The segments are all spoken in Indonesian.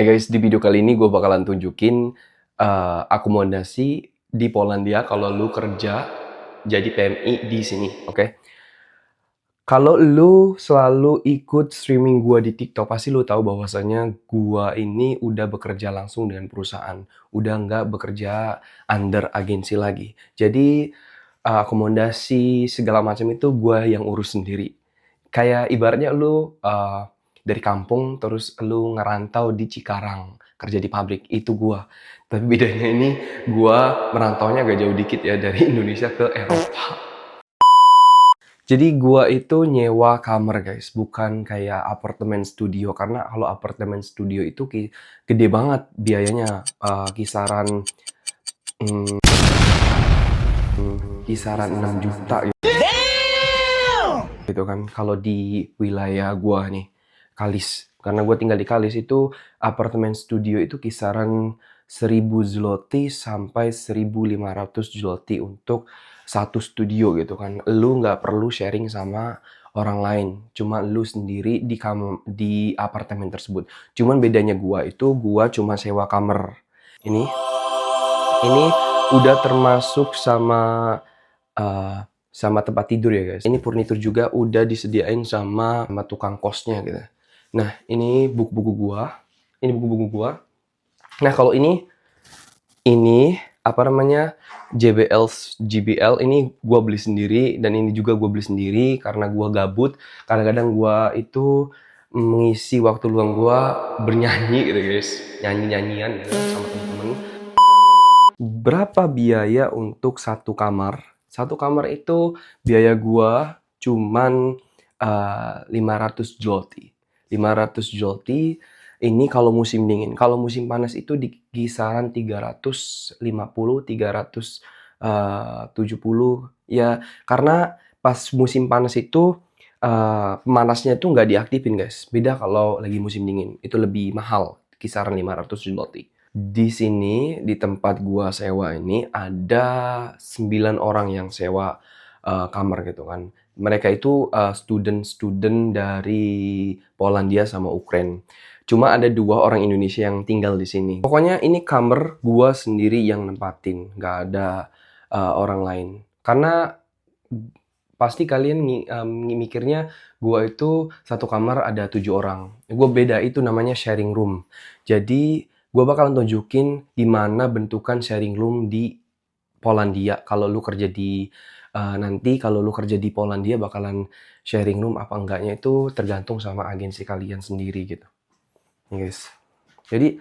Guys, di video kali ini gue bakalan tunjukin akomodasi di Polandia kalau lu kerja jadi PMI di sini, oke? Kalau lu selalu ikut streaming gua di TikTok, pasti lu tahu bahwasanya gua ini udah bekerja langsung dengan perusahaan, udah nggak bekerja under agensi lagi. Jadi akomodasi segala macam itu gua yang urus sendiri. Kayak ibaratnya lu dari kampung terus lu ngerantau di Cikarang, kerja di pabrik, itu gua. Tapi bedanya ini gua merantaunya agak jauh dikit ya dari Indonesia ke Eropa. Jadi gua itu nyewa kamar guys, bukan kayak apartemen studio. Karena kalau apartemen studio itu gede banget biayanya, kisaran 6 juta gitu kan. Kalau di wilayah gua nih, Kalis. Karena gua tinggal di Kalis itu apartemen studio itu kisaran 1.000 zloty sampai 1.500 zloty untuk satu studio gitu kan. Lu nggak perlu sharing sama orang lain, cuma lu sendiri di apartemen tersebut. Cuman bedanya gua itu gua cuma sewa kamar. Ini udah termasuk uh, sama tempat tidur ya guys. Ini furnitur juga udah disediain sama tukang kosnya gitu. Nah, ini buku-buku gua. Ini buku-buku gua. Nah, kalau ini apa namanya? JBL ini gua beli sendiri, dan ini juga gua beli sendiri karena gua gabut. Kadang-kadang gua itu mengisi waktu luang gua bernyanyi gitu guys. Nyanyi-nyanyian gitu sama temen-temen. Berapa biaya untuk satu kamar? Satu kamar itu biaya gua cuman 500 zloty. 500 zloty ini kalau musim dingin. Kalau musim panas itu di kisaran 350, 370 ya, karena pas musim panas itu pemanasnya itu nggak diaktifin guys. Beda kalau lagi musim dingin, itu lebih mahal, kisaran 500 zloty. Di sini, di tempat gua sewa ini, ada 9 orang yang sewa kamar gitu kan. Mereka itu student-student dari Polandia sama Ukraina. Cuma ada 2 orang Indonesia yang tinggal di sini. Pokoknya ini kamar gua sendiri yang nempatin, nggak ada orang lain. Karena pasti kalian mikirnya gua itu satu kamar ada 7 orang. Gua beda, itu namanya sharing room. Jadi gue bakalan tunjukin gimana bentukan sharing room di Polandia. Kalau lu kerja di nanti kalau lu kerja di Polandia bakalan sharing room apa enggaknya itu tergantung sama agensi kalian sendiri gitu. Nih guys. Jadi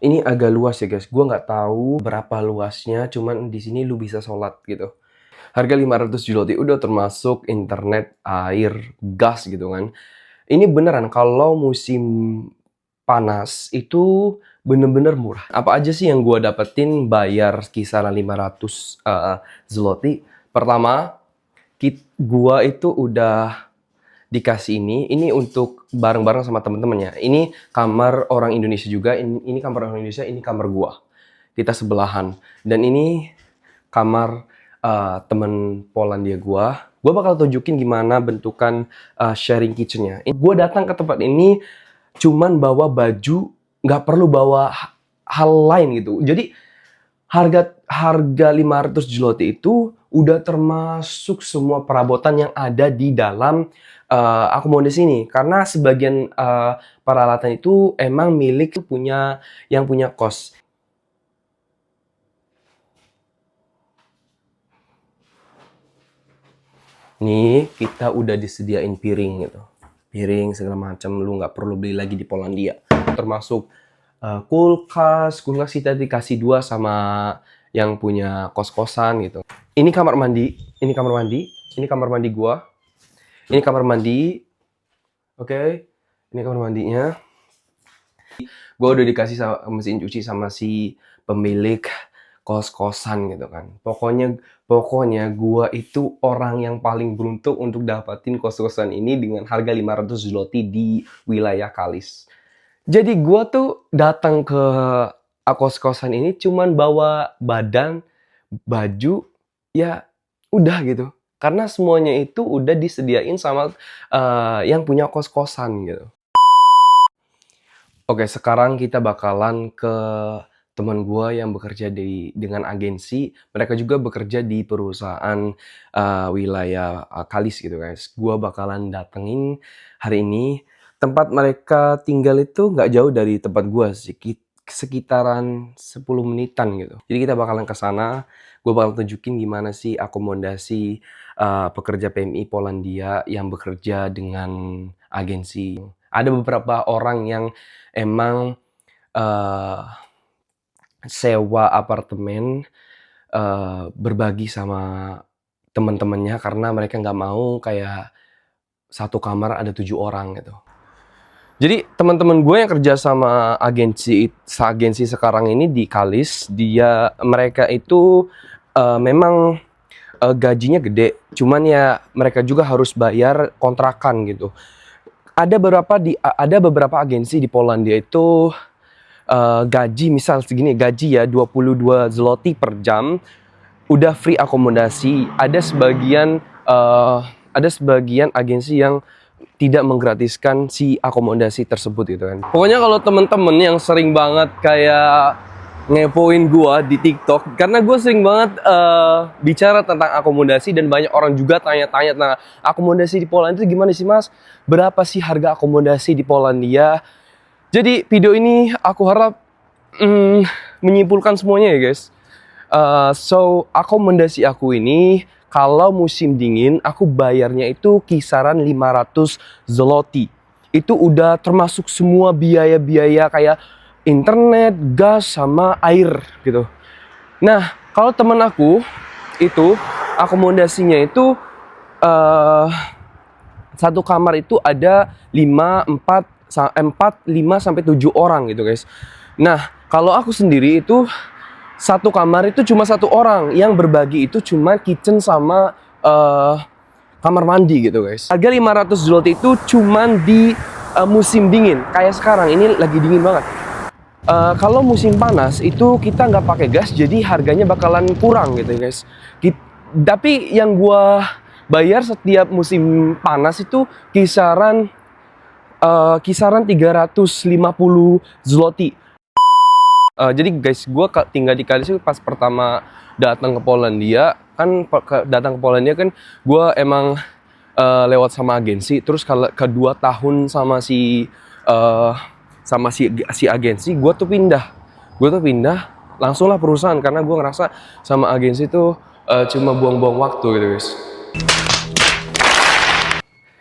ini agak luas ya guys. Gue nggak tahu berapa luasnya, cuman di sini lu bisa sholat gitu. Harga 500 zloty udah termasuk internet, air, gas gitu kan. Ini beneran kalau musim panas itu bener-bener murah. Apa aja sih yang gue dapetin bayar kisaran 500 zloty? Pertama, gue itu udah dikasih ini untuk bareng-bareng sama temen-temennya. Ini kamar orang Indonesia juga, ini kamar orang Indonesia, ini kamar gue. Kita sebelahan. Dan ini kamar temen Polandia gue. Gue bakal tunjukin gimana bentukan sharing kitchennya. Gue datang ke tempat ini cuman bawa baju, nggak perlu bawa hal lain gitu. Jadi harga 500 zloty itu udah termasuk semua perabotan yang ada di dalam akomodasi ini. Karena sebagian peralatan itu emang milik yang punya kos. Nih, kita udah disediain piring gitu. Piring segala macam, lu nggak perlu beli lagi di Polandia. Termasuk kulkas kita dikasih 2 sama yang punya kos-kosan gitu. Ini kamar mandi, ini kamar mandi gua. Ini kamar mandi. Oke. Ini kamar mandinya. Gua udah dikasih mesin cuci sama si pemilik kos-kosan gitu kan. Pokoknya gua itu orang yang paling beruntung untuk dapatin kos-kosan ini dengan harga 500 zloty di wilayah Kalis. Jadi gua tuh datang ke kos-kosan ini cuman bawa badan, baju, ya udah gitu. Karena semuanya itu udah disediain sama yang punya kos-kosan gitu. Oke, sekarang kita bakalan ke teman gua yang bekerja dengan agensi. Mereka juga bekerja di perusahaan wilayah Kalis gitu, guys. Gua bakalan datengin hari ini. Tempat mereka tinggal itu nggak jauh dari tempat gua sih, sekitaran 10 menitan gitu. Jadi kita bakalan ke sana. Gua bakal tunjukin gimana sih akomodasi pekerja PMI Polandia yang bekerja dengan agensi. Ada beberapa orang yang emang eh, sewa apartemen berbagi sama teman-temannya karena mereka nggak mau kayak satu kamar ada 7 orang gitu. Jadi teman-teman gue yang kerja sama agensi sekarang ini di Kalis, mereka itu memang gajinya gede, cuman ya mereka juga harus bayar kontrakan gitu. Ada beberapa agensi di Polandia itu gaji misal segini, gaji ya 22 zloty per jam, udah free akomodasi. Ada sebagian agensi yang tidak menggratiskan si akomodasi tersebut gitu kan. Pokoknya kalau temen-temen yang sering banget kayak ngepoin gua di TikTok, karena gue sering banget bicara tentang akomodasi dan banyak orang juga tanya-tanya tentang akomodasi di Polandia itu gimana sih mas? Berapa sih harga akomodasi di Polandia? Jadi video ini aku harap menyimpulkan semuanya ya guys. Akomodasi aku ini kalau musim dingin aku bayarnya itu kisaran 500 zloty. Itu udah termasuk semua biaya-biaya kayak internet, gas, sama air gitu. Nah, kalau temen aku itu akomodasinya itu satu kamar itu ada 5 sampai 7 orang gitu guys. Nah, kalau aku sendiri itu satu kamar itu cuma satu orang, yang berbagi itu cuma kitchen sama kamar mandi gitu guys. Harga 500 zloty itu cuma di musim dingin. Kayak sekarang ini lagi dingin banget. Kalau musim panas itu kita nggak pakai gas, jadi harganya bakalan kurang gitu guys. Tapi yang gua bayar setiap musim panas itu kisaran 350 zloty. Jadi guys, gue tinggal di Kalis itu pas pertama datang ke Polandia. Datang ke Polandia kan gue emang lewat sama agensi. Terus kalau kedua tahun sama si agensi, gue tuh pindah langsung lah perusahaan, karena gue ngerasa sama agensi tuh cuma buang-buang waktu gitu guys.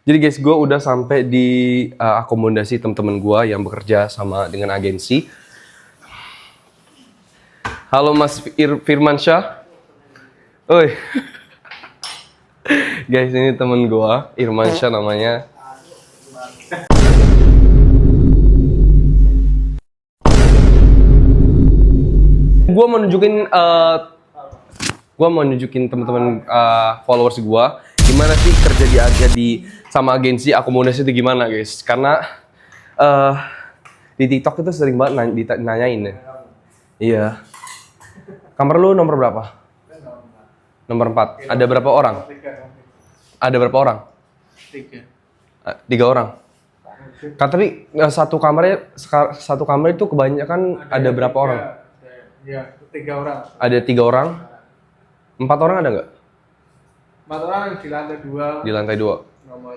Jadi guys, gue udah sampai di akomodasi teman-teman gue yang bekerja sama dengan agensi. Halo Mas Firmansyah. Oi. Guys, ini temen gue, Irmansyah namanya. Gue mau nunjukin teman-teman followers gue gimana sih kerja sama agensi akomodasi itu gimana guys. Karena di TikTok itu sering banget ditanyain ya. Iya. Kamar lu nomor berapa? Nomor 4. Ada berapa orang? Ada berapa orang? 3 orang. Kan tapi satu kamar itu kebanyakan ada berapa orang? Ya, 3 orang. Ada 3 orang? 4 orang ada nggak? 4 orang di lantai 2. Di lantai 2. Nomor.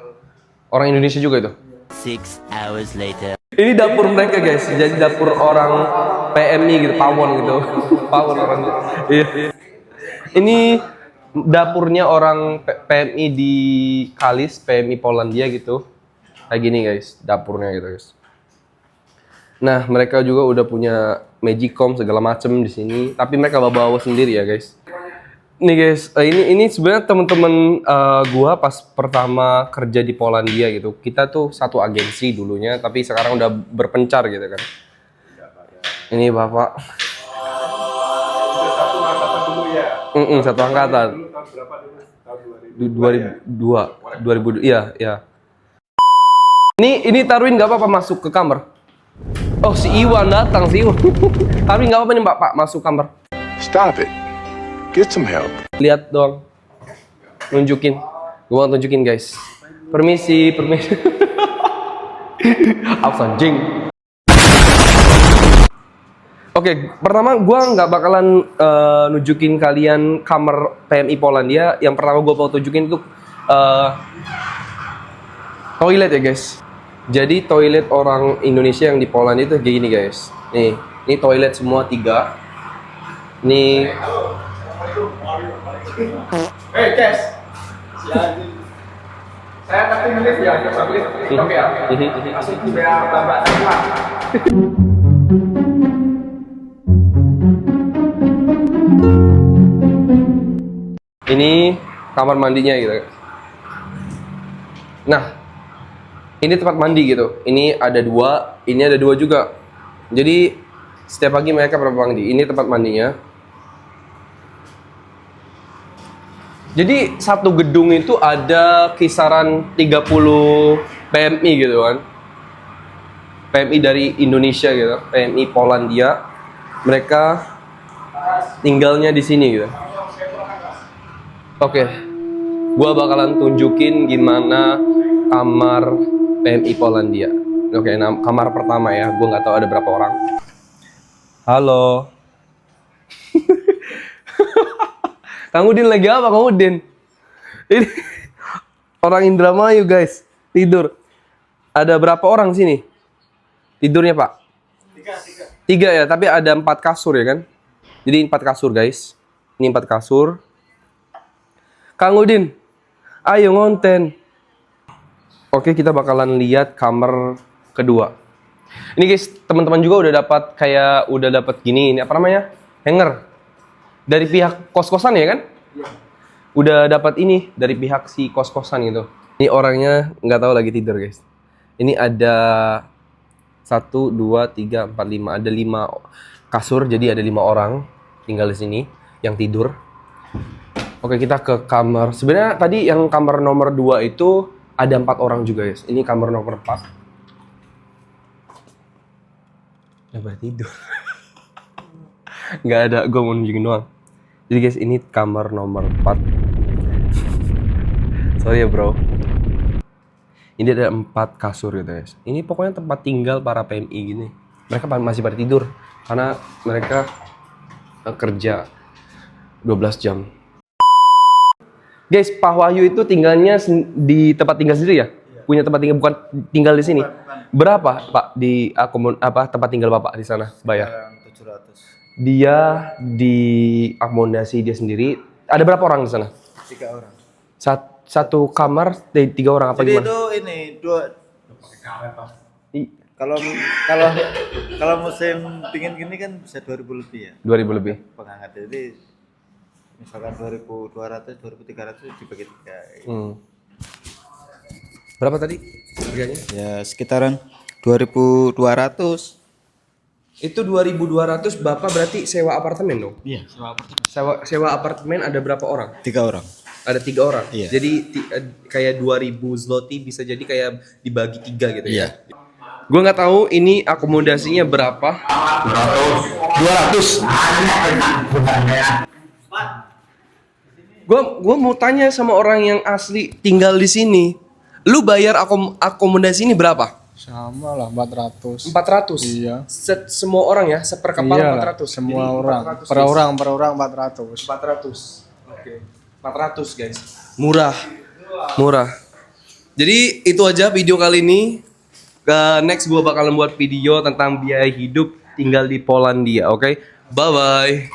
Orang Indonesia juga itu? 6 hours later. Ini dapur mereka guys, jadi dapur orang PMI gitu, pawon gitu. Pawon orang gitu. Iya. Ini dapurnya orang PMI di Kalis, PMI Polandia gitu. Kayak gini guys, dapurnya gitu guys. Nah, mereka juga udah punya Magicom segala macem di sini, tapi mereka bawa sendiri ya guys. Nih guys, ini sebenarnya teman-teman gua pas pertama kerja di Polandia gitu. Kita tuh satu agensi dulunya, tapi sekarang udah berpencar gitu kan. Ini Bapak. Satu angkatan dulu ya. Satu angkatan. Dulu tahun berapa dulu? Tahun 2002. Iya. Ini taruhin nggak apa-apa masuk ke kamar. Oh, si Iwan datang, si Iwan. Taruhin nggak apa-apa nih Pak masuk kamar. Stop it. Get some help. Lihat dong. Nunjukin. Gua mau tunjukin guys. Permisi. Apa anjing? Oke, pertama gue nggak bakalan nunjukin kalian kamar PMI Polandia. Yang pertama gue mau tunjukin itu toilet ya guys. Jadi toilet orang Indonesia yang di Polandia itu kayak gini guys. Nih, ini toilet semua 3. Nih. Guys. Saya kasih lift ya, lift. Oke ya. Masuk biar Bapak keluar. Ini kamar mandinya gitu. Nah, ini tempat mandi gitu. Ini ada 2, ini ada 2 juga. Jadi setiap pagi mereka berapa mandi. Ini tempat mandinya. Jadi satu gedung itu ada kisaran 30 PMI gitu kan. PMI dari Indonesia gitu, PMI Polandia. Mereka tinggalnya di sini gitu. Oke, gua bakalan tunjukin gimana kamar PMI Polandia. Oke, kamar pertama ya. Gua nggak tahu ada berapa orang. Halo. Kang Udin lagi apa, Kang Udin? Ini orang Indramayu guys, tidur. Ada berapa orang sini? Tidurnya Pak? 3 ya, tapi ada 4 kasur ya kan? Jadi 4 kasur guys. Ini 4 kasur. Kang Udin, ayo ngonten. Oke, kita bakalan lihat kamar kedua. Ini guys, teman-teman juga udah dapat gini, ini apa namanya? Hanger. Dari pihak kos-kosan ya kan? Iya. Udah dapat ini dari pihak si kos-kosan gitu. Ini orangnya nggak tahu lagi tidur guys. Ini ada 1, 2, 3, 4, 5. Ada 5 kasur, jadi ada 5 orang tinggal di sini yang tidur. Oke, kita ke kamar. Sebenarnya tadi yang kamar nomor 2 itu ada 4 orang juga guys. Ini kamar nomor 4. Ya pada tidur. Nggak ada, gue mau nunjukin doang. Jadi guys, ini kamar nomor 4. Sorry ya bro. Ini ada 4 kasur gitu guys. Ini pokoknya tempat tinggal para PMI gini. Mereka masih pada tidur karena mereka kerja 12 jam. Guys, Pak Wahyu itu tinggalnya di tempat tinggal sendiri ya? Punya tempat tinggal, bukan tinggal di sini. Berapa Pak di tempat tinggal Bapak di sana bayar? 700. Dia diakomodasi dia sendiri. Ada berapa orang di sana? 3 orang. Satu kamar 3 orang apa Jadi gimana? itu ini 2. Kalau musim dingin gini kan bisa 2000 lebih ya. 2000 lebih. Penghangat. Jadi misalkan 2200, 2300 dibagi 3. Berapa tadi harganya? Ya sekitaran 2200. Itu 2200 Bapak berarti sewa apartemen dong? Iya, sewa apartemen. Sewa apartemen ada berapa orang? 3 orang. Ada 3 orang. Iya. Jadi kayak 2000 zloty bisa jadi kayak dibagi 3 gitu ya. Iya. Gue nggak tahu ini akomodasinya berapa. 200. Gue mau tanya sama orang yang asli tinggal di sini. Lu bayar akomodasi ini berapa? Sama lah 400. 400. Iya. Semua orang ya, seper kepala Iya, 400. semua Jadi orang. 400, Per guys. orang 400. 400. Oke. 400 guys. Murah. Murah. Jadi itu aja video kali ini. Next gua bakalan buat video tentang biaya hidup tinggal di Polandia, oke? Bye bye.